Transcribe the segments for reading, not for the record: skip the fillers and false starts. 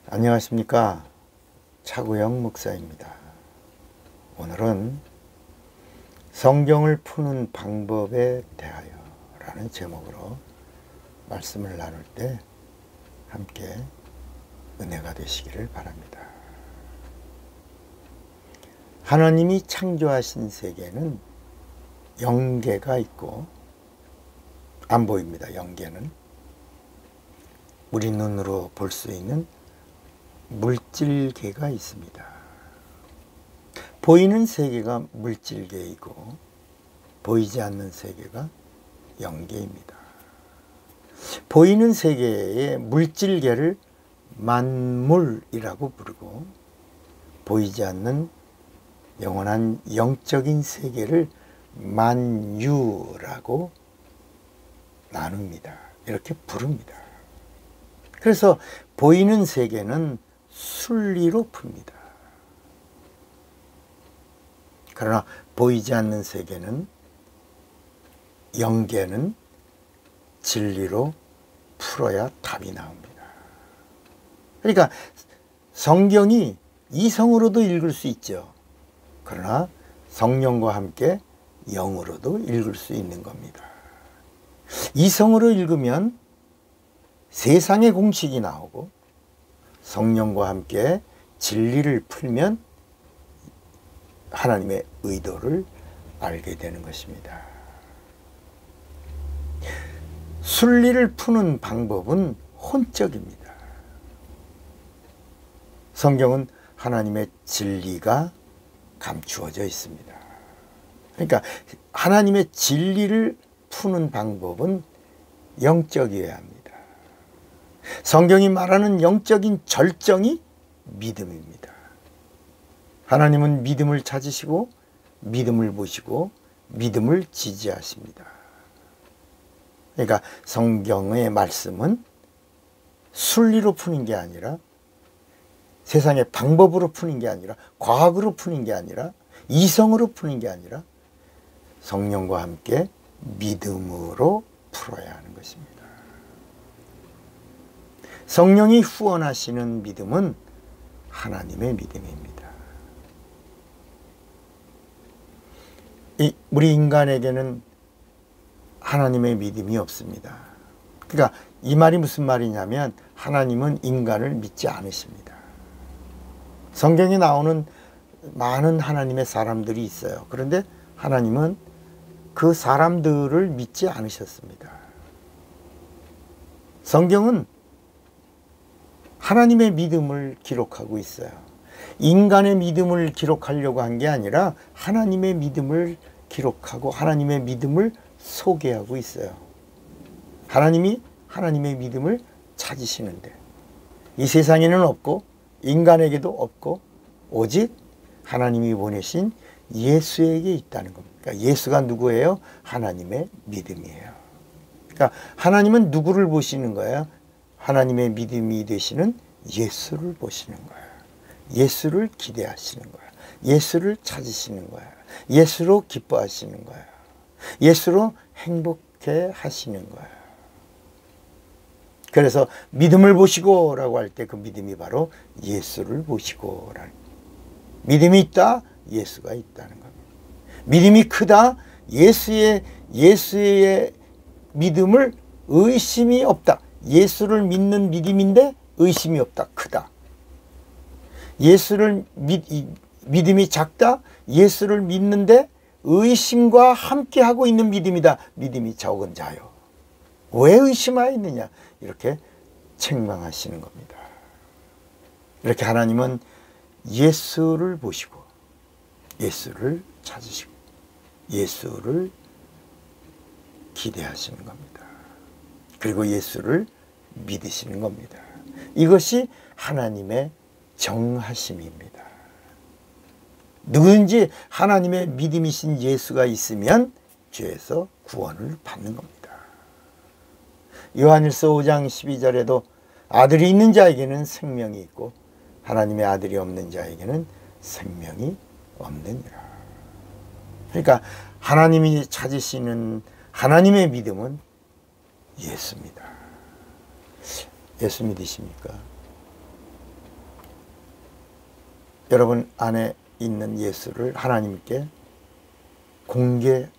안녕하십니까. 차구영 목사입니다. 오늘은 성경을 푸는 방법에 대하여 라는 제목으로 말씀을 나눌 때 함께 은혜가 되시기를 바랍니다. 하나님이 창조하신 세계는 영계가 있고 안 보입니다. 영계는 우리 눈으로 볼 수 있는 물질계가 있습니다. 보이는 세계가 물질계이고 보이지 않는 세계가 영계입니다. 보이는 세계의 물질계를 만물이라고 부르고 보이지 않는 영원한 영적인 세계를 만유라고 나눕니다. 이렇게 부릅니다. 그래서 보이는 세계는 순리로 풉니다. 그러나 보이지 않는 세계는, 영계는 진리로 풀어야 답이 나옵니다. 그러니까 성경이 이성으로도 읽을 수 있죠. 그러나 성령과 함께 영으로도 읽을 수 있는 겁니다. 이성으로 읽으면 세상의 공식이 나오고 성령과 함께 진리를 풀면 하나님의 의도를 알게 되는 것입니다. 순리를 푸는 방법은 혼적입니다. 성경은 하나님의 진리가 감추어져 있습니다. 그러니까 하나님의 진리를 푸는 방법은 영적이어야 합니다. 성경이 말하는 영적인 절정이 믿음입니다. 하나님은 믿음을 찾으시고 믿음을 보시고 믿음을 지지하십니다. 그러니까 성경의 말씀은 순리로 푸는 게 아니라, 세상의 방법으로 푸는 게 아니라, 과학으로 푸는 게 아니라, 이성으로 푸는 게 아니라 성령과 함께 믿음으로 풀어야 하는 것입니다. 성령이 후원하시는 믿음은 하나님의 믿음입니다. 우리 인간에게는 하나님의 믿음이 없습니다. 그러니까 이 말이 무슨 말이냐면 하나님은 인간을 믿지 않으십니다. 성경에 나오는 많은 하나님의 사람들이 있어요. 그런데 하나님은 그 사람들을 믿지 않으셨습니다. 성경은 하나님의 믿음을 기록하고 있어요. 인간의 믿음을 기록하려고 한 게 아니라 하나님의 믿음을 기록하고 하나님의 믿음을 소개하고 있어요. 하나님이 하나님의 믿음을 찾으시는데 이 세상에는 없고 인간에게도 없고 오직 하나님이 보내신 예수에게 있다는 겁니다. 그러니까 예수가 누구예요? 하나님의 믿음이에요. 그러니까 하나님은 누구를 보시는 거예요? 하나님의 믿음이 되시는 예수를 보시는 거예요. 예수를 기대하시는 거예요. 예수를 찾으시는 거예요. 예수로 기뻐하시는 거예요. 예수로 행복해 하시는 거예요. 그래서 믿음을 보시고 라고 할 때 그 믿음이 바로 예수를 보시고 라는, 믿음이 있다, 예수가 있다는 겁니다. 믿음이 크다, 예수의 믿음을 의심이 없다. 예수를 믿는 믿음인데 의심이 없다. 크다. 예수를 믿음이 작다. 예수를 믿는데 의심과 함께하고 있는 믿음이다. 믿음이 적은 자요. 왜 의심하였느냐. 이렇게 책망하시는 겁니다. 이렇게 하나님은 예수를 보시고 예수를 찾으시고 예수를 기대하시는 겁니다. 그리고 예수를 믿으시는 겁니다. 이것이 하나님의 정하심입니다. 누구든지 하나님의 믿음이신 예수가 있으면 죄에서 구원을 받는 겁니다. 요한일서 5장 12절에도 아들이 있는 자에게는 생명이 있고 하나님의 아들이 없는 자에게는 생명이 없느니라. 그러니까 하나님이 찾으시는 하나님의 믿음은 예수입니다. 예수 믿으십니까? 여러분 안에 있는 예수를 하나님께 공개할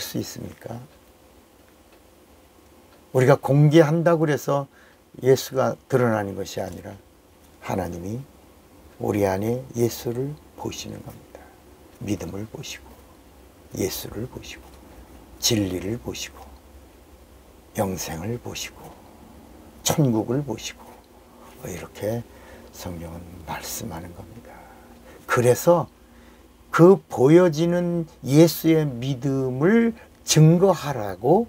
수 있습니까? 우리가 공개한다고 그래서 예수가 드러나는 것이 아니라 하나님이 우리 안에 예수를 보시는 겁니다. 믿음을 보시고 예수를 보시고 진리를 보시고 영생을 보시고 천국을 보시고 이렇게 성경은 말씀하는 겁니다. 그래서 그 보여지는 예수의 믿음을 증거하라고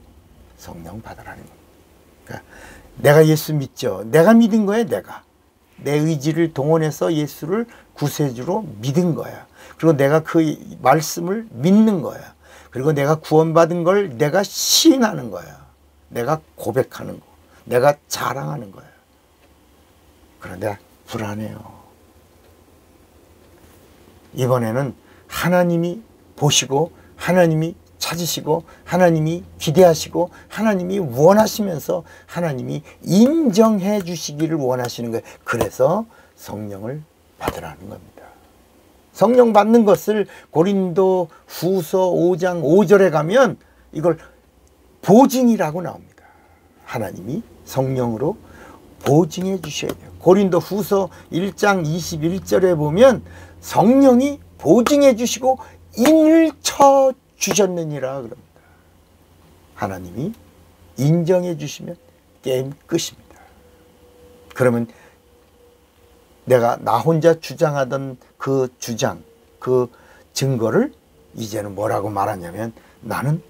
성령 받으라는 겁니다. 그러니까 내가 예수 믿죠. 내가 믿은 거예요. 내가 내 의지를 동원해서 예수를 구세주로 믿은 거야. 그리고 내가 그 말씀을 믿는 거야. 그리고 내가 구원받은 걸 내가 시인하는 거야. 내가 고백하는 거, 내가 자랑하는 거야. 그런데 불안해요. 이번에는 하나님이 보시고 하나님이 찾으시고 하나님이 기대하시고 하나님이 원하시면서 하나님이 인정해 주시기를 원하시는 거예요. 그래서 성령을 받으라는 겁니다. 성령 받는 것을 고린도 후서 5장 5절에 가면 이걸 보증이라고 나옵니다. 하나님이 성령으로 보증해 주셔야 돼요. 고린도 후서 1장 21절에 보면 성령이 보증해 주시고 인을 쳐 주셨느니라 그럽니다. 하나님이 인정해 주시면 게임 끝입니다. 그러면 내가 나 혼자 주장하던 그 주장, 그 증거를 이제는 뭐라고 말하냐면 나는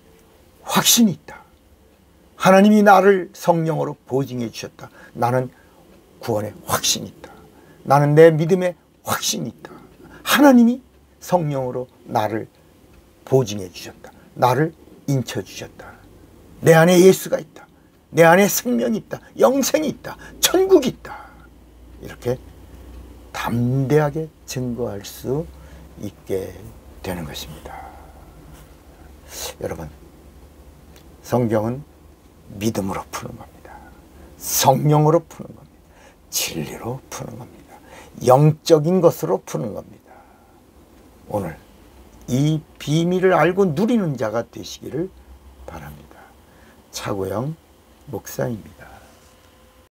확신이 있다. 하나님이 나를 성령으로 보증해 주셨다. 나는 구원에 확신이 있다. 나는 내 믿음에 확신이 있다. 하나님이 성령으로 나를 보증해 주셨다. 나를 인쳐 주셨다. 내 안에 예수가 있다. 내 안에 생명이 있다. 영생이 있다. 천국이 있다. 이렇게 담대하게 증거할 수 있게 되는 것입니다. 여러분, 성경은 믿음으로 푸는 겁니다. 성령으로 푸는 겁니다. 진리로 푸는 겁니다. 영적인 것으로 푸는 겁니다. 오늘 이 비밀을 알고 누리는 자가 되시기를 바랍니다. 차고영 목사입니다.